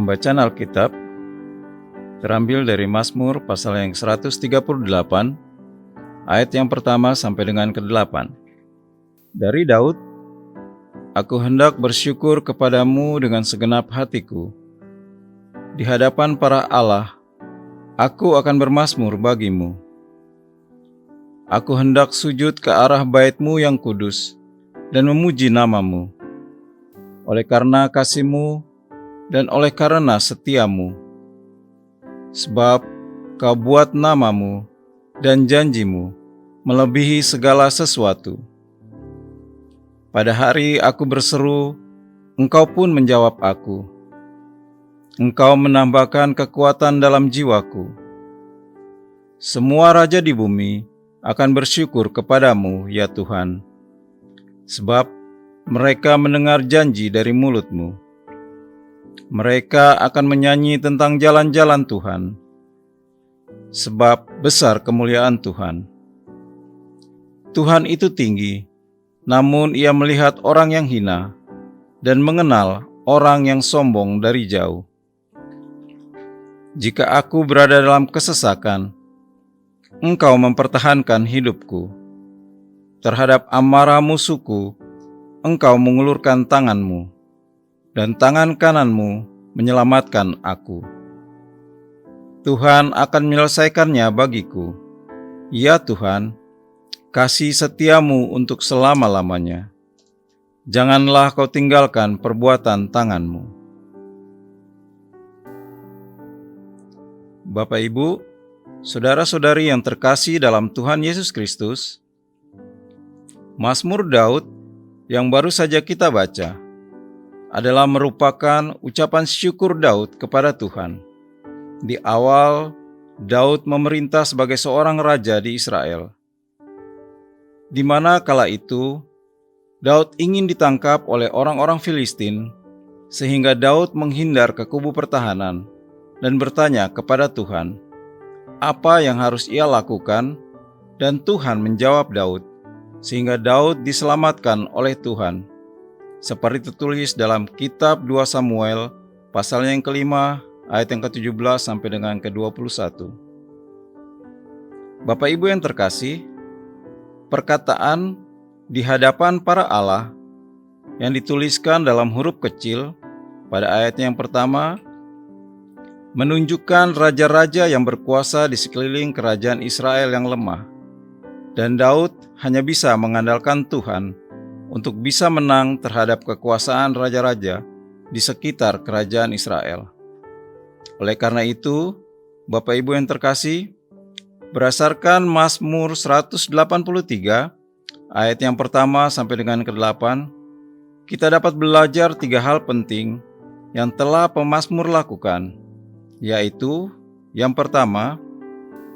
Pembacaan Alkitab terambil dari Mazmur pasal yang 138, ayat yang pertama sampai dengan ke-8. Dari Daud, aku hendak bersyukur kepadamu dengan segenap hatiku. Di hadapan para Allah, aku akan bermazmur bagimu. Aku hendak sujud ke arah bait-Mu yang kudus dan memuji nama-Mu. Oleh karena kasih-Mu dan oleh karena setia-Mu. Sebab Kau buat nama-Mu dan janji-Mu melebihi segala sesuatu. Pada hari aku berseru, Engkau pun menjawab aku. Engkau menambahkan kekuatan dalam jiwaku. Semua raja di bumi akan bersyukur kepadamu, ya Tuhan, sebab mereka mendengar janji dari mulut-Mu. Mereka akan menyanyi tentang jalan-jalan Tuhan, sebab besar kemuliaan Tuhan. Tuhan itu tinggi, namun Ia melihat orang yang hina dan mengenal orang yang sombong dari jauh. Jika aku berada dalam kesesakan, Engkau mempertahankan hidupku. Terhadap amarah musuhku, Engkau mengulurkan tangan-Mu, dan tangan kanan-Mu menyelamatkan aku. Tuhan akan menyelesaikannya bagiku. Ya Tuhan, kasih setia-Mu untuk selama-lamanya. Janganlah Kau tinggalkan perbuatan tangan-Mu. Bapak, Ibu, saudara-saudari yang terkasih dalam Tuhan Yesus Kristus, Mazmur Daud yang baru saja kita baca adalah merupakan ucapan syukur Daud kepada Tuhan. Di awal, Daud memerintah sebagai seorang raja di Israel, di mana kala itu Daud ingin ditangkap oleh orang-orang Filistin, sehingga Daud menghindar ke kubu pertahanan dan bertanya kepada Tuhan apa yang harus ia lakukan, dan Tuhan menjawab Daud, sehingga Daud diselamatkan oleh Tuhan. Seperti tertulis dalam kitab 2 Samuel, pasal yang ke-5, ayat yang ke-17 sampai dengan ke-21. Bapak Ibu yang terkasih, perkataan di hadapan para Allah yang dituliskan dalam huruf kecil pada ayat yang pertama menunjukkan raja-raja yang berkuasa di sekeliling kerajaan Israel yang lemah, dan Daud hanya bisa mengandalkan Tuhan untuk bisa menang terhadap kekuasaan raja-raja di sekitar kerajaan Israel. Oleh karena itu, Bapak Ibu yang terkasih, berdasarkan Mazmur 183, ayat yang pertama sampai dengan ke-8, kita dapat belajar 3 hal penting yang telah pemazmur lakukan, yaitu yang pertama,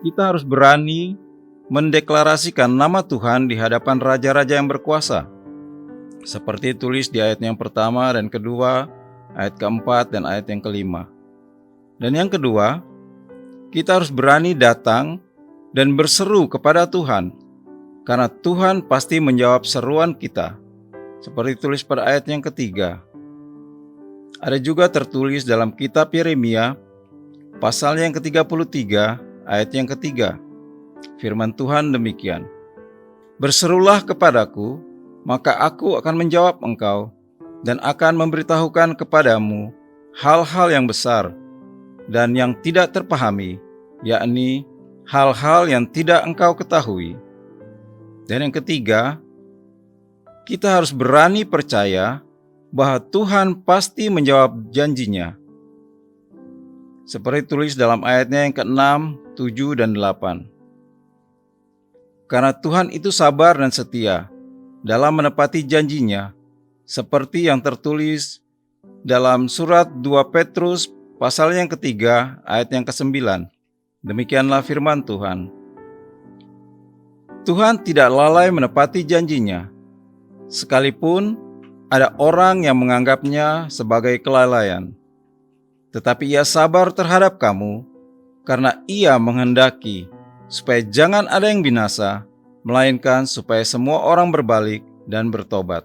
kita harus berani mendeklarasikan nama Tuhan di hadapan raja-raja yang berkuasa, seperti tulis di ayat yang pertama dan kedua, ayat keempat dan ayat yang kelima. Dan yang kedua, kita harus berani datang dan berseru kepada Tuhan, karena Tuhan pasti menjawab seruan kita, seperti tulis pada ayat yang ketiga. Ada juga tertulis dalam kitab Yeremia, pasal yang ke-33, ayat yang ketiga. Firman Tuhan demikian, "Berserulah kepadaku, maka aku akan menjawab engkau, dan akan memberitahukan kepadamu hal-hal yang besar dan yang tidak terpahami, yakni hal-hal yang tidak engkau ketahui." Dan yang ketiga, kita harus berani percaya bahwa Tuhan pasti menjawab janjinya, seperti tulis dalam ayatnya yang ke-6, 7, dan 8. Karena Tuhan itu sabar dan setia dalam menepati janjinya, seperti yang tertulis dalam surat 2 Petrus pasal yang ketiga, ayat yang ke-9. Demikianlah firman Tuhan. Tuhan tidak lalai menepati janjinya, sekalipun ada orang yang menganggapnya sebagai kelalaian. Tetapi Ia sabar terhadap kamu, karena Ia menghendaki supaya jangan ada yang binasa, melainkan supaya semua orang berbalik dan bertobat.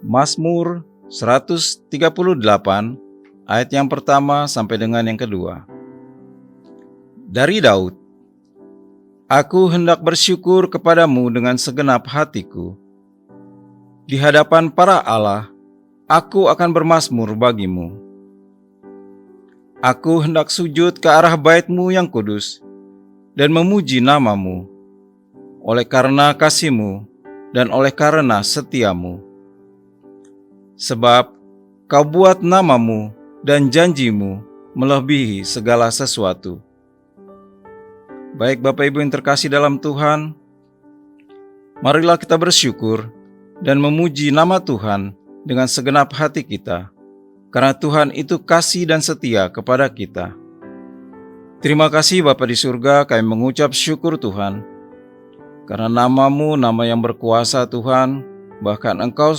Mazmur 138 ayat yang pertama sampai dengan yang kedua. Dari Daud, aku hendak bersyukur kepadamu dengan segenap hatiku. Di hadapan para Allah, aku akan bermazmur bagimu. Aku hendak sujud ke arah bait-Mu yang kudus dan memuji nama-Mu, oleh karena kasih-Mu dan oleh karena setia-Mu. Sebab Kau buat nama-Mu dan janji-Mu melebihi segala sesuatu. Baik Bapak Ibu yang terkasih dalam Tuhan, marilah kita bersyukur dan memuji nama Tuhan dengan segenap hati kita, karena Tuhan itu kasih dan setia kepada kita. Terima kasih Bapa di surga, kami mengucap syukur Tuhan, karena nama-Mu nama yang berkuasa Tuhan, bahkan Engkau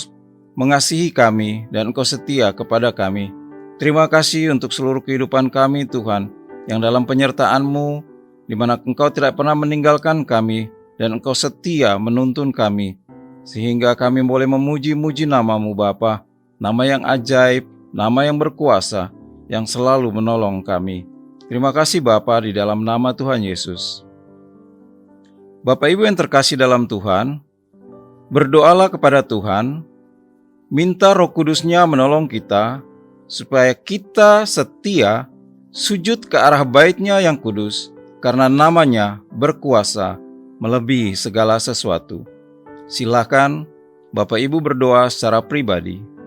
mengasihi kami dan Engkau setia kepada kami. Terima kasih untuk seluruh kehidupan kami Tuhan, yang dalam penyertaan-Mu, di mana Engkau tidak pernah meninggalkan kami dan Engkau setia menuntun kami, sehingga kami boleh memuji-muji nama-Mu Bapa, nama yang ajaib, nama yang berkuasa, yang selalu menolong kami. Terima kasih Bapa di dalam nama Tuhan Yesus. Bapak Ibu yang terkasih dalam Tuhan, berdoalah kepada Tuhan, minta Roh Kudus-Nya menolong kita, supaya kita setia sujud ke arah bait-Nya yang kudus, karena nama-Nya berkuasa melebihi segala sesuatu. Silakan Bapak Ibu berdoa secara pribadi.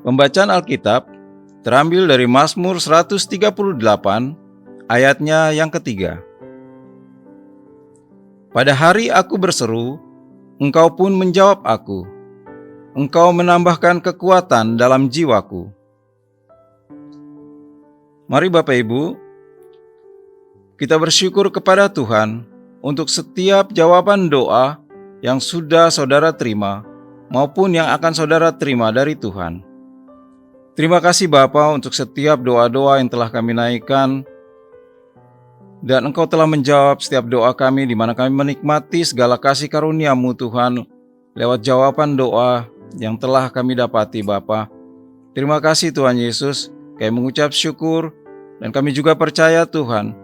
Pembacaan Alkitab terambil dari Mazmur 138 ayatnya yang ketiga. Pada hari aku berseru, Engkau pun menjawab aku. Engkau menambahkan kekuatan dalam jiwaku. Mari Bapak Ibu, kita bersyukur kepada Tuhan untuk setiap jawaban doa yang sudah saudara terima maupun yang akan saudara terima dari Tuhan. Terima kasih Bapa untuk setiap doa-doa yang telah kami naikkan, dan Engkau telah menjawab setiap doa kami, di mana kami menikmati segala kasih karunia-Mu Tuhan lewat jawaban doa yang telah kami dapati Bapa. Terima kasih Tuhan Yesus, kami mengucap syukur, dan kami juga percaya Tuhan,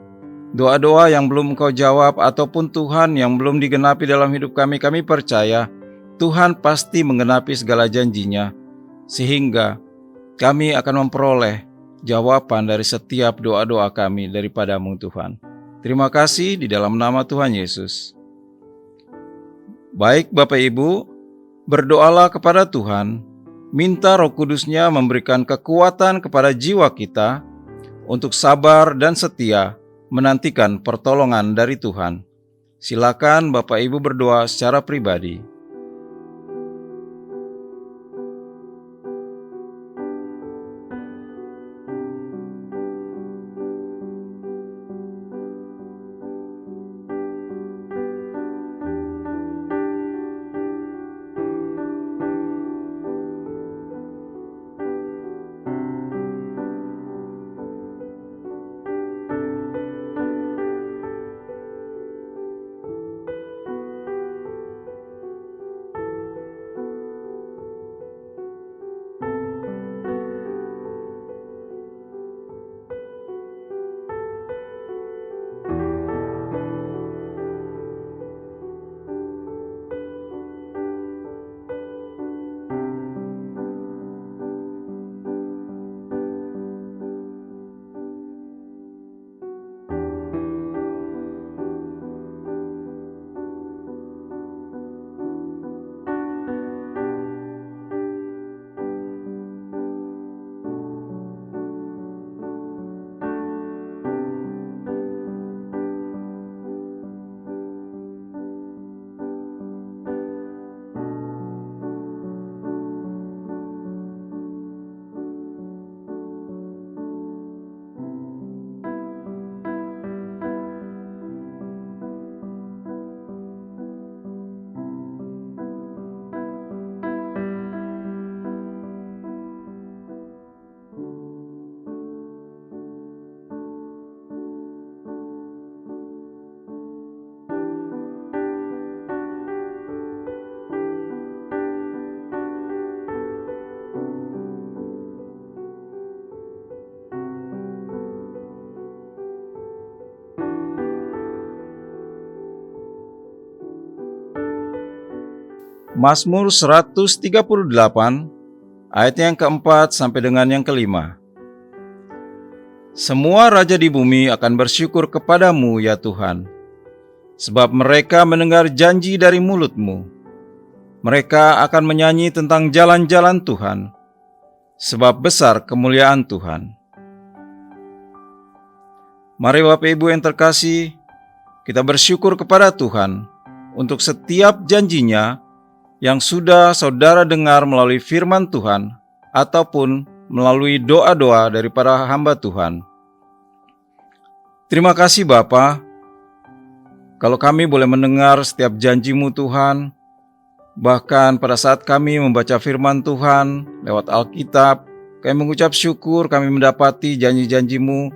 doa-doa yang belum Engkau jawab ataupun Tuhan yang belum digenapi dalam hidup kami percaya Tuhan pasti menggenapi segala janji-Nya, sehingga kami akan memperoleh jawaban dari setiap doa-doa kami daripada-Mu Tuhan. Terima kasih di dalam nama Tuhan Yesus. Baik Bapak Ibu, berdoalah kepada Tuhan Minta Roh Kudus-Nya memberikan kekuatan kepada jiwa kita untuk sabar dan setia menantikan pertolongan dari Tuhan. Silakan Bapak Ibu berdoa secara pribadi. Mazmur 138 ayat yang keempat sampai dengan yang kelima. Semua raja di bumi akan bersyukur kepadamu ya Tuhan, sebab mereka mendengar janji dari mulut-Mu. Mereka akan menyanyi tentang jalan-jalan Tuhan, sebab besar kemuliaan Tuhan. Mari Bapak Ibu yang terkasih, kita bersyukur kepada Tuhan untuk setiap janjinya yang sudah saudara dengar melalui firman Tuhan ataupun melalui doa-doa daripada hamba Tuhan. Terima kasih Bapa, kalau kami boleh mendengar setiap janji-Mu Tuhan, bahkan pada saat kami membaca firman Tuhan lewat Alkitab, kami mengucap syukur kami mendapati janji-janji-Mu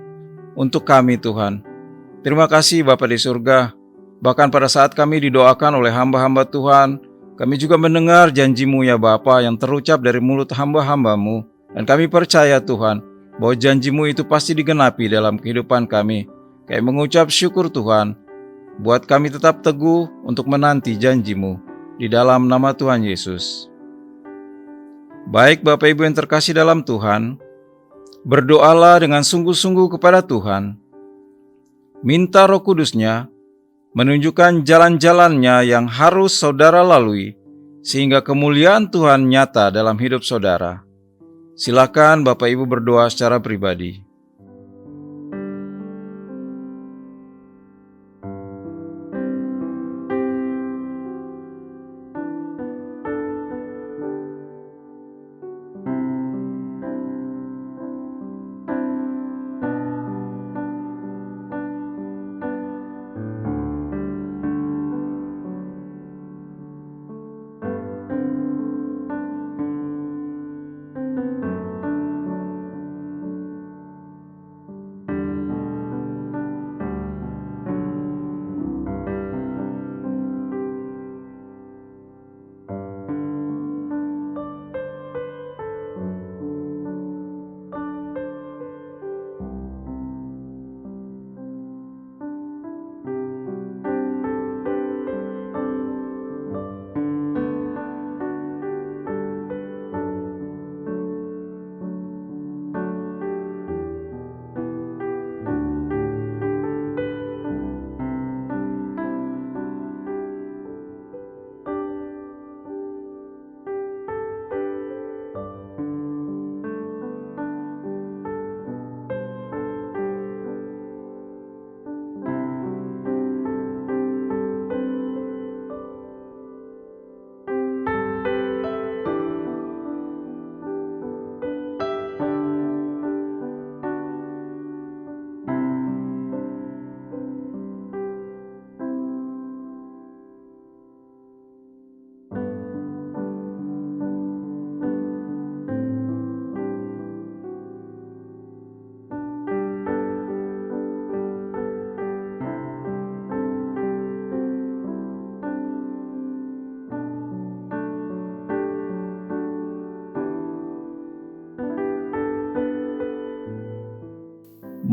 untuk kami Tuhan. Terima kasih Bapa di surga, bahkan pada saat kami didoakan oleh hamba-hamba Tuhan, kami juga mendengar janji-Mu ya Bapa yang terucap dari mulut hamba-hamba-Mu. Dan kami percaya Tuhan, bahwa janji-Mu itu pasti digenapi dalam kehidupan kami. Kami mengucap syukur Tuhan, buat kami tetap teguh untuk menanti janji-Mu. Di dalam nama Tuhan Yesus. Baik Bapak Ibu yang terkasih dalam Tuhan, berdoalah dengan sungguh-sungguh kepada Tuhan. Minta Roh Kudus-Nya menunjukkan jalan-jalannya yang harus saudara lalui, sehingga kemuliaan Tuhan nyata dalam hidup saudara. Silakan Bapak Ibu berdoa secara pribadi.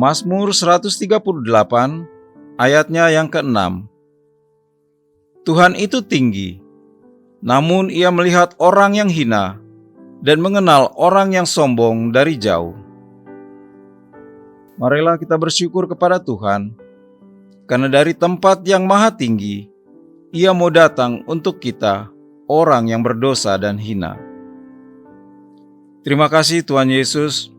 Mazmur 138 ayatnya yang ke-6. Tuhan itu tinggi, namun Ia melihat orang yang hina dan mengenal orang yang sombong dari jauh. Marilah kita bersyukur kepada Tuhan, karena dari tempat yang maha tinggi, Ia mau datang untuk kita, orang yang berdosa dan hina. Terima kasih Tuhan Yesus,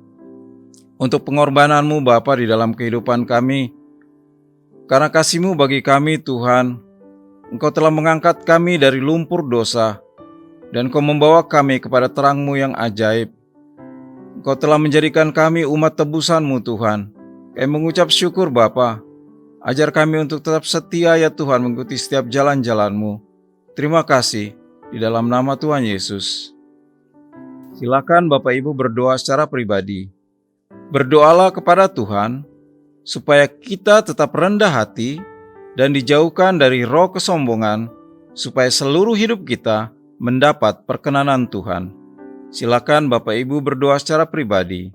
untuk pengorbanan-Mu Bapa di dalam kehidupan kami. Karena kasih-Mu bagi kami Tuhan, Engkau telah mengangkat kami dari lumpur dosa, dan Engkau membawa kami kepada terang-Mu yang ajaib. Engkau telah menjadikan kami umat tebusan-Mu Tuhan. Kami mengucap syukur Bapa. Ajar kami untuk tetap setia ya Tuhan mengikuti setiap jalan-jalan-Mu. Terima kasih di dalam nama Tuhan Yesus. Silakan Bapak Ibu berdoa secara pribadi. Berdoalah kepada Tuhan supaya kita tetap rendah hati dan dijauhkan dari roh kesombongan, supaya seluruh hidup kita mendapat perkenanan Tuhan. Silakan Bapak Ibu berdoa secara pribadi.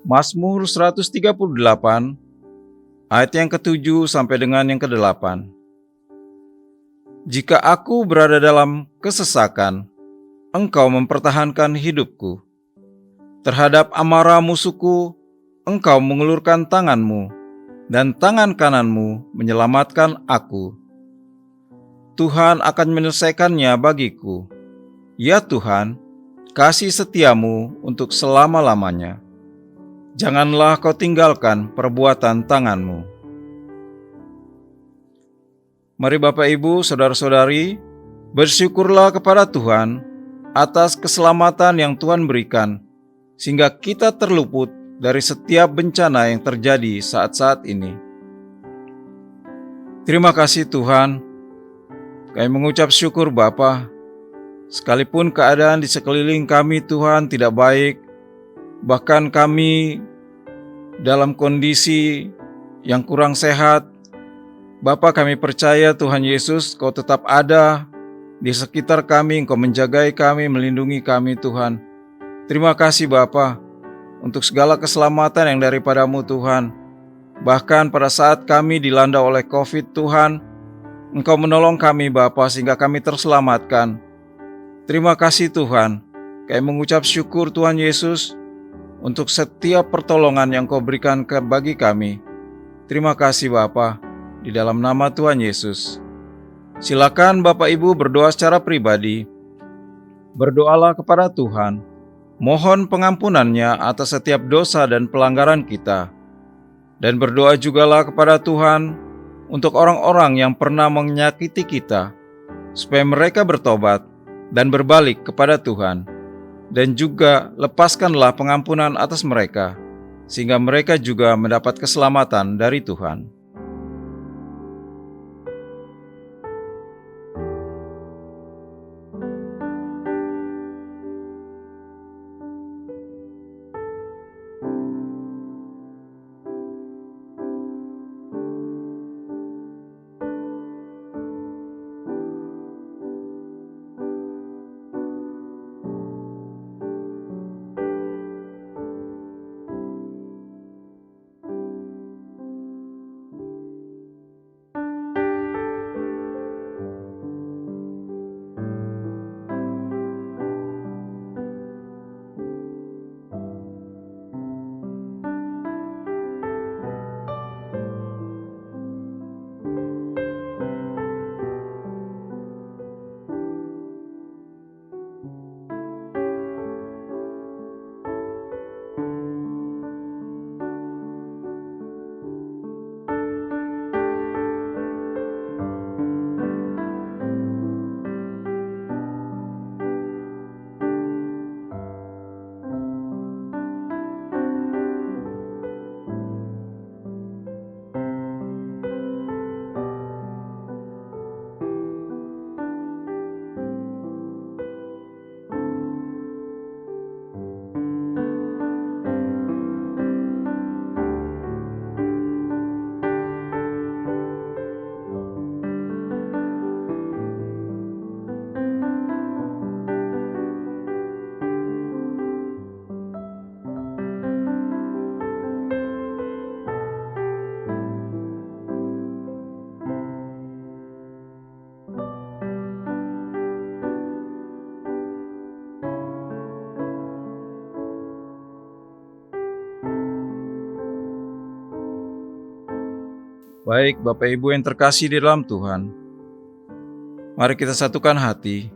Mazmur 138 ayat yang ke-7 sampai dengan yang ke-8. Jika aku berada dalam kesesakan, Engkau mempertahankan hidupku. Terhadap amarah musuhku, Engkau mengulurkan tangan-Mu, dan tangan kanan-Mu menyelamatkan aku. Tuhan akan menyelesaikannya bagiku. Ya Tuhan, kasih setiamu untuk selama-lamanya. Janganlah kau tinggalkan perbuatan tangan-Mu. Mari Bapak Ibu, Saudara-saudari, bersyukurlah kepada Tuhan atas keselamatan yang Tuhan berikan, sehingga kita terluput dari setiap bencana yang terjadi saat-saat ini. Terima kasih Tuhan, kami mengucap syukur Bapa, sekalipun keadaan di sekeliling kami Tuhan tidak baik, bahkan kami dalam kondisi yang kurang sehat, Bapa kami percaya Tuhan Yesus, Kau tetap ada di sekitar kami, Engkau menjagai kami, melindungi kami Tuhan. Terima kasih Bapa untuk segala keselamatan yang daripada-Mu Tuhan. Bahkan pada saat kami dilanda oleh COVID Tuhan, Engkau menolong kami Bapa sehingga kami terselamatkan. Terima kasih Tuhan, kami mengucap syukur Tuhan Yesus untuk setiap pertolongan yang Kau berikan bagi kami. Terima kasih Bapa, di dalam nama Tuhan Yesus. Silakan Bapak Ibu berdoa secara pribadi. Berdoalah kepada Tuhan, mohon pengampunannya atas setiap dosa dan pelanggaran kita. Dan berdoa jugalah kepada Tuhan untuk orang-orang yang pernah menyakiti kita, supaya mereka bertobat dan berbalik kepada Tuhan. Dan juga lepaskanlah pengampunan atas mereka, sehingga mereka juga mendapat keselamatan dari Tuhan. Baik, Bapak Ibu yang terkasih di dalam Tuhan, mari kita satukan hati,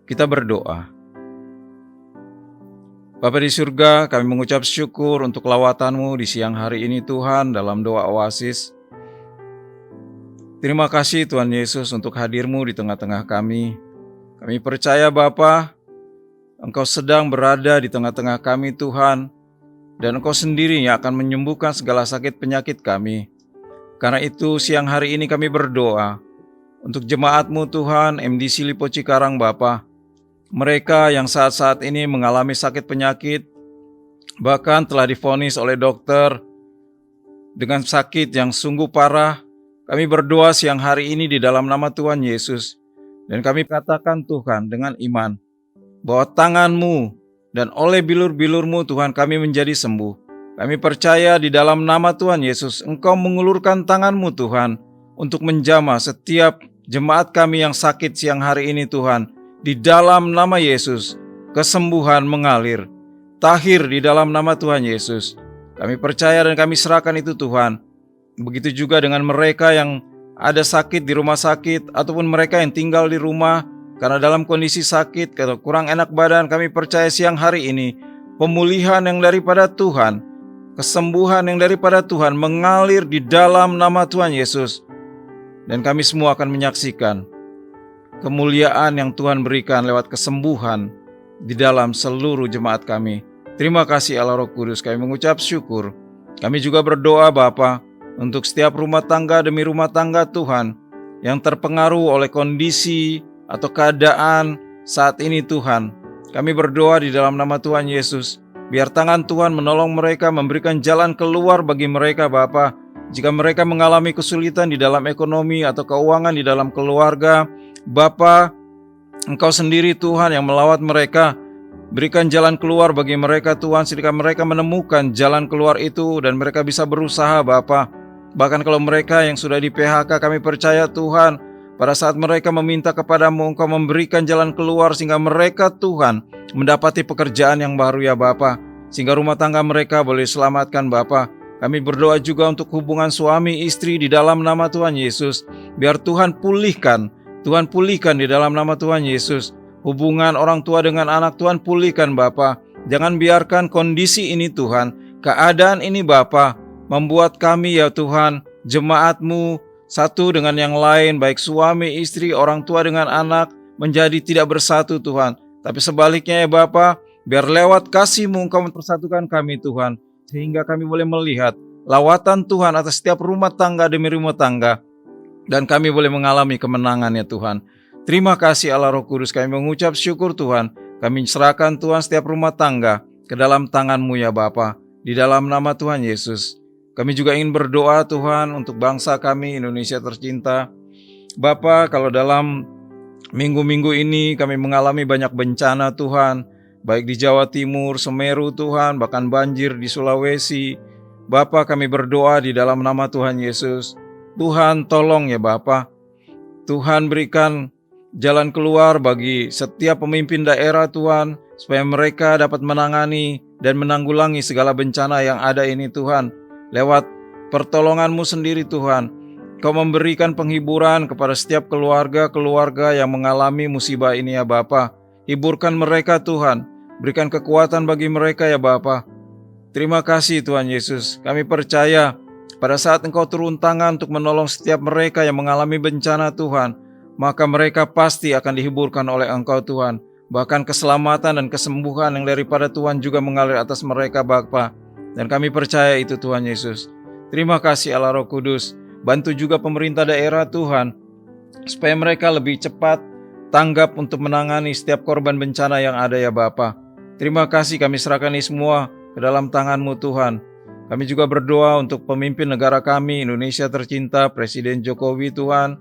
kita berdoa. Bapa di surga, kami mengucap syukur untuk lawatan-Mu di siang hari ini Tuhan dalam doa oasis. Terima kasih Tuhan Yesus untuk hadir-Mu di tengah-tengah kami. Kami percaya Bapa, Engkau sedang berada di tengah-tengah kami Tuhan, dan Engkau sendiri yang akan menyembuhkan segala sakit penyakit kami. Karena itu siang hari ini kami berdoa untuk jemaat-Mu Tuhan, MDC Lipo Cikarang Bapa. Mereka yang saat-saat ini mengalami sakit penyakit, bahkan telah divonis oleh dokter dengan sakit yang sungguh parah. Kami berdoa siang hari ini di dalam nama Tuhan Yesus. Dan kami katakan Tuhan dengan iman, bahwa tangan-Mu dan oleh bilur-bilur-Mu Tuhan kami menjadi sembuh. Kami percaya di dalam nama Tuhan Yesus, Engkau mengulurkan tangan-Mu Tuhan untuk menjamah setiap jemaat kami yang sakit siang hari ini Tuhan. Di dalam nama Yesus, kesembuhan mengalir. Tahir di dalam nama Tuhan Yesus. Kami percaya dan kami serahkan itu Tuhan. Begitu juga dengan mereka yang ada sakit di rumah sakit, ataupun mereka yang tinggal di rumah karena dalam kondisi sakit atau kurang enak badan. Kami percaya siang hari ini, pemulihan yang daripada Tuhan, kesembuhan yang daripada Tuhan mengalir di dalam nama Tuhan Yesus. Dan kami semua akan menyaksikan kemuliaan yang Tuhan berikan lewat kesembuhan di dalam seluruh jemaat kami. Terima kasih Allah Roh Kudus, kami mengucap syukur. Kami juga berdoa Bapa untuk setiap rumah tangga demi rumah tangga Tuhan yang terpengaruh oleh kondisi atau keadaan saat ini Tuhan. Kami berdoa di dalam nama Tuhan Yesus, biar tangan Tuhan menolong mereka, memberikan jalan keluar bagi mereka Bapa. Jika mereka mengalami kesulitan di dalam ekonomi atau keuangan di dalam keluarga, Bapa, Engkau sendiri Tuhan yang melawat mereka. Berikan jalan keluar bagi mereka Tuhan, sehingga mereka menemukan jalan keluar itu dan mereka bisa berusaha Bapa. Bahkan kalau mereka yang sudah di PHK, kami percaya Tuhan, pada saat mereka meminta kepadamu, Engkau memberikan jalan keluar sehingga mereka Tuhan mendapati pekerjaan yang baru ya Bapa, sehingga rumah tangga mereka boleh diselamatkan Bapa. Kami berdoa juga untuk hubungan suami istri di dalam nama Tuhan Yesus. Biar Tuhan pulihkan di dalam nama Tuhan Yesus. Hubungan orang tua dengan anak Tuhan pulihkan Bapa. Jangan biarkan kondisi ini Tuhan, keadaan ini Bapa, membuat kami ya Tuhan, jemaat-Mu, satu dengan yang lain, baik suami, istri, orang tua dengan anak, menjadi tidak bersatu Tuhan. Tapi sebaliknya ya Bapa, biar lewat kasih-Mu Engkau mempersatukan kami Tuhan, sehingga kami boleh melihat lawatan Tuhan atas setiap rumah tangga demi rumah tangga, dan kami boleh mengalami kemenangan ya Tuhan. Terima kasih Allah Roh Kudus, kami mengucap syukur Tuhan. Kami serahkan Tuhan setiap rumah tangga ke dalam tangan-Mu ya Bapa, di dalam nama Tuhan Yesus. Kami juga ingin berdoa Tuhan untuk bangsa kami Indonesia tercinta. Bapa, kalau dalam minggu-minggu ini kami mengalami banyak bencana Tuhan, baik di Jawa Timur, Semeru Tuhan, bahkan banjir di Sulawesi. Bapa, kami berdoa di dalam nama Tuhan Yesus. Tuhan tolong ya Bapa. Tuhan berikan jalan keluar bagi setiap pemimpin daerah Tuhan, supaya mereka dapat menangani dan menanggulangi segala bencana yang ada ini Tuhan. Lewat pertolongan-Mu sendiri Tuhan, Kau memberikan penghiburan kepada setiap keluarga-keluarga yang mengalami musibah ini ya Bapa. Hiburkan mereka Tuhan, berikan kekuatan bagi mereka ya Bapa. Terima kasih Tuhan Yesus, kami percaya pada saat Engkau turun tangan untuk menolong setiap mereka yang mengalami bencana Tuhan, maka mereka pasti akan dihiburkan oleh Engkau Tuhan. Bahkan keselamatan dan kesembuhan yang daripada Tuhan juga mengalir atas mereka Bapa. Dan kami percaya itu Tuhan Yesus. Terima kasih Allah Roh Kudus. Bantu juga pemerintah daerah Tuhan, supaya mereka lebih cepat tanggap untuk menangani setiap korban bencana yang ada ya Bapa. Terima kasih, kami serahkan ini semua ke dalam tangan-Mu Tuhan. Kami juga berdoa untuk pemimpin negara kami Indonesia tercinta, Presiden Jokowi Tuhan,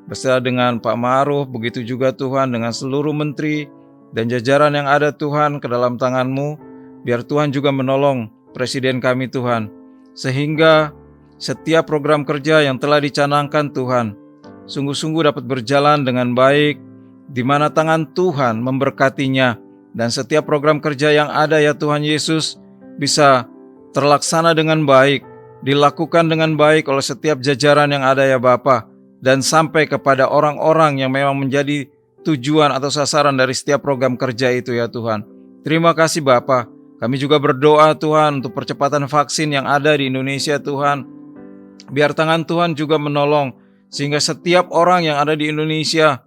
beserta dengan Pak Ma'ruf, begitu juga Tuhan dengan seluruh menteri dan jajaran yang ada Tuhan ke dalam tangan-Mu. Biar Tuhan juga menolong Presiden kami Tuhan, sehingga setiap program kerja yang telah dicanangkan Tuhan sungguh-sungguh dapat berjalan dengan baik, di mana tangan Tuhan memberkatinya, dan setiap program kerja yang ada ya Tuhan Yesus bisa terlaksana dengan baik, dilakukan dengan baik oleh setiap jajaran yang ada ya Bapa, dan sampai kepada orang-orang yang memang menjadi tujuan atau sasaran dari setiap program kerja itu ya Tuhan. Terima kasih Bapa. Kami juga berdoa Tuhan untuk percepatan vaksin yang ada di Indonesia Tuhan. Biar tangan Tuhan juga menolong, sehingga setiap orang yang ada di Indonesia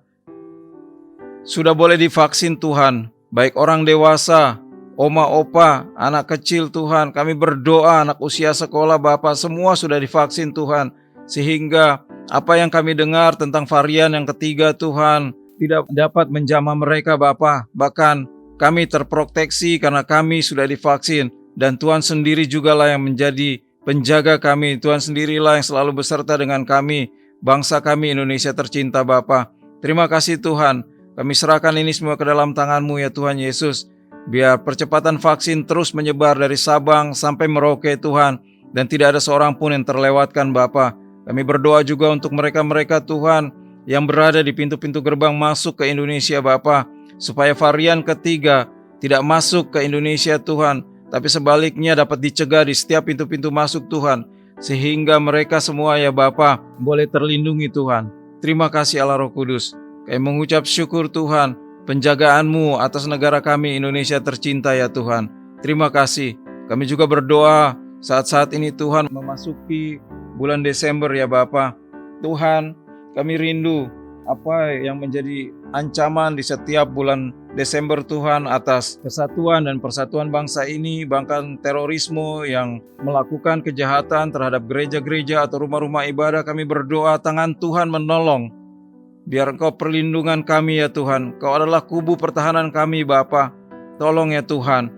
sudah boleh divaksin Tuhan, baik orang dewasa, oma, opa, anak kecil Tuhan. Kami berdoa anak usia sekolah Bapa semua sudah divaksin Tuhan, sehingga apa yang kami dengar tentang varian yang ketiga Tuhan tidak dapat menjamah mereka Bapa. Bahkan kami terproteksi karena kami sudah divaksin, dan Tuhan sendiri jugalah yang menjadi penjaga kami. Tuhan sendirilah yang selalu beserta dengan kami, bangsa kami Indonesia tercinta Bapa. Terima kasih Tuhan, kami serahkan ini semua ke dalam tangan-Mu ya Tuhan Yesus. Biar percepatan vaksin terus menyebar dari Sabang sampai Merauke Tuhan, dan tidak ada seorang pun yang terlewatkan Bapa. Kami berdoa juga untuk mereka-mereka Tuhan yang berada di pintu-pintu gerbang masuk ke Indonesia Bapa, supaya varian ketiga tidak masuk ke Indonesia Tuhan, tapi sebaliknya dapat dicegah di setiap pintu-pintu masuk Tuhan, sehingga mereka semua ya Bapa boleh terlindungi Tuhan. Terima kasih Allah Roh Kudus. Kami mengucap syukur Tuhan, penjagaan-Mu atas negara kami Indonesia tercinta ya Tuhan. Terima kasih. Kami juga berdoa saat-saat ini Tuhan memasuki bulan Desember ya Bapa. Tuhan, kami rindu apa yang menjadi ancaman di setiap bulan Desember Tuhan atas kesatuan dan persatuan bangsa ini, bahkan terorisme yang melakukan kejahatan terhadap gereja-gereja atau rumah-rumah ibadah. Kami berdoa tangan Tuhan menolong, biar Engkau perlindungan kami ya Tuhan. Kau adalah kubu pertahanan kami Bapa. Tolong ya Tuhan,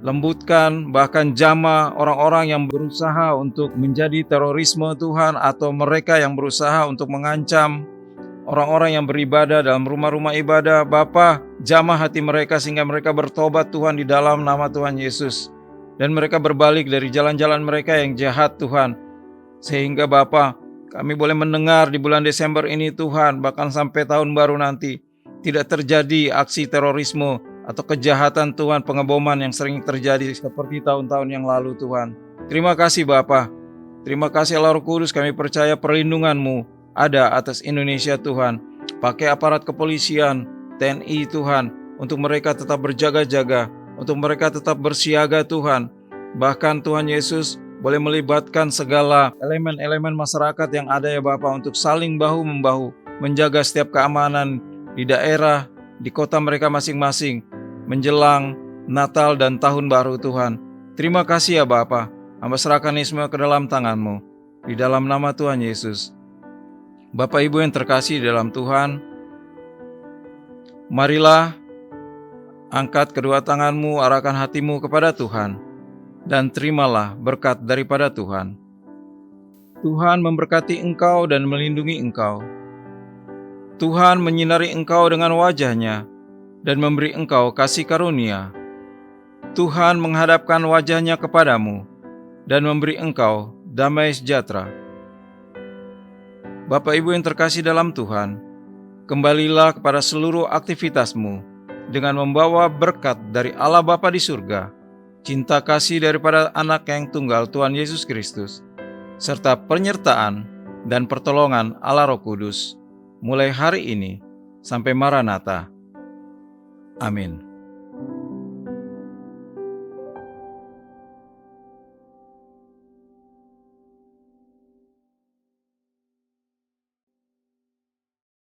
lembutkan bahkan jamah orang-orang yang berusaha untuk menjadi terorisme Tuhan, atau mereka yang berusaha untuk mengancam orang-orang yang beribadah dalam rumah-rumah ibadah. Bapa, jamah hati mereka sehingga mereka bertobat Tuhan di dalam nama Tuhan Yesus, dan mereka berbalik dari jalan-jalan mereka yang jahat Tuhan, sehingga Bapa kami boleh mendengar di bulan Desember ini Tuhan, bahkan sampai tahun baru nanti, tidak terjadi aksi terorisme atau kejahatan Tuhan, pengeboman yang sering terjadi seperti tahun-tahun yang lalu Tuhan. Terima kasih Bapa. Terima kasih Allah Roh Kudus, kami percaya perlindungan-Mu ada atas Indonesia Tuhan. Pakai aparat kepolisian, TNI Tuhan, untuk mereka tetap berjaga-jaga, untuk mereka tetap bersiaga Tuhan. Bahkan Tuhan Yesus, boleh melibatkan segala elemen-elemen masyarakat yang ada ya Bapa untuk saling bahu-membahu, menjaga setiap keamanan di daerah, di kota mereka masing-masing, menjelang Natal dan Tahun Baru Tuhan. Terima kasih ya Bapa, hamba serahkan ini semua ke dalam tangan-Mu, di dalam nama Tuhan Yesus. Bapak Ibu yang terkasih di dalam Tuhan, marilah angkat kedua tanganmu, arahkan hatimu kepada Tuhan, dan terimalah berkat daripada Tuhan. Tuhan memberkati engkau dan melindungi engkau. Tuhan menyinari engkau dengan wajah-Nya dan memberi engkau kasih karunia. Tuhan menghadapkan wajah-Nya kepadamu dan memberi engkau damai sejahtera. Bapak Ibu yang terkasih dalam Tuhan, kembalilah kepada seluruh aktivitasmu dengan membawa berkat dari Allah Bapa di surga, cinta kasih daripada Anak yang tunggal Tuhan Yesus Kristus, serta penyertaan dan pertolongan Allah Roh Kudus, mulai hari ini sampai Maranatha. Amin.